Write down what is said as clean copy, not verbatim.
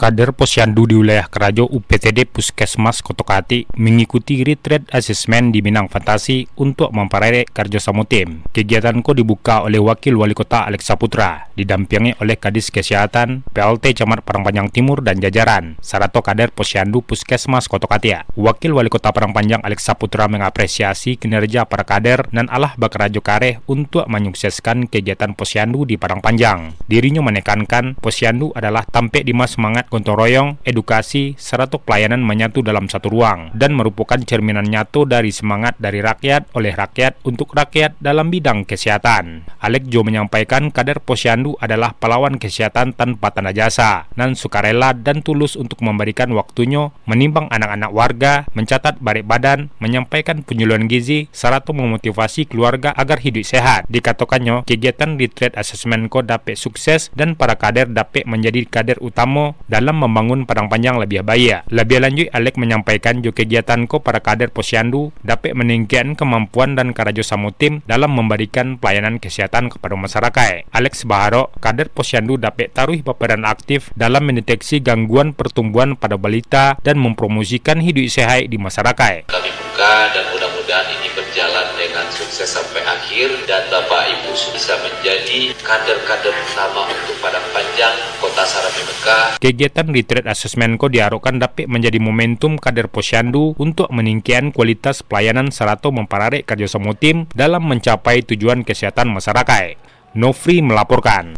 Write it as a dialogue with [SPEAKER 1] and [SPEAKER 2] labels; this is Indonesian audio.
[SPEAKER 1] Kader Posyandu di wilayah Kerajo UPTD Puskesmas Kotokati mengikuti retreat asesmen di Minang Fantasi untuk memperoleh kerjasama tim. Kegiatan ko dibuka oleh Wakil Wali Kota Alex Saputra, didampingi oleh Kadis Kesehatan, PLT Camat Parangpanjang Timur dan jajaran, serta kader Posyandu Puskesmas Kotokati. Wakil Wali Kota Parangpanjang Alex Saputra mengapresiasi kinerja para kader dan alah Bakarajo Kareh untuk menyukseskan kegiatan Posyandu di Parangpanjang. Dirinya menekankan Posyandu adalah tampek di semangat gotong royong, edukasi, serta pelayanan menyatu dalam satu ruang dan merupakan cerminan nyata dari semangat dari rakyat oleh rakyat untuk rakyat dalam bidang kesehatan. Alex Jo menyampaikan kader Posyandu adalah pahlawan kesehatan tanpa tanda jasa dan sukarela dan tulus untuk memberikan waktunya menimbang anak-anak warga, mencatat balik badan, menyampaikan penyuluhan gizi, serta memotivasi keluarga agar hidup sehat. Dikatakannya, kegiatan retreat assessment ko dapat sukses dan para kader dapat menjadi kader utama dalam membangun Parangpanjang lebih baik. Lebih lanjut, Alex menyampaikan juga kegiatan ko para kader Posyandu dapat meningkatkan kemampuan dan kerjasama tim dalam memberikan pelayanan kesehatan kepada masyarakat. Alex berharap kader Posyandu dapat taruh berperan aktif dalam mendeteksi gangguan pertumbuhan pada balita dan mempromosikan hidup sehat di masyarakat.
[SPEAKER 2] Kami buka dan mudah-mudahan ini berjalan dengan sukses sampai akhir dan Bapak Ibu bisa menjadi kader-kader utama untuk Parangpanjang, Kota Sarami Mekah.
[SPEAKER 1] Kegiatan retreat assessment ko diharapkan dapat menjadi momentum kader Posyandu untuk meningkatkan kualitas pelayanan serta memperoleh kerjasama tim dalam mencapai tujuan kesehatan masyarakat. Nofri melaporkan.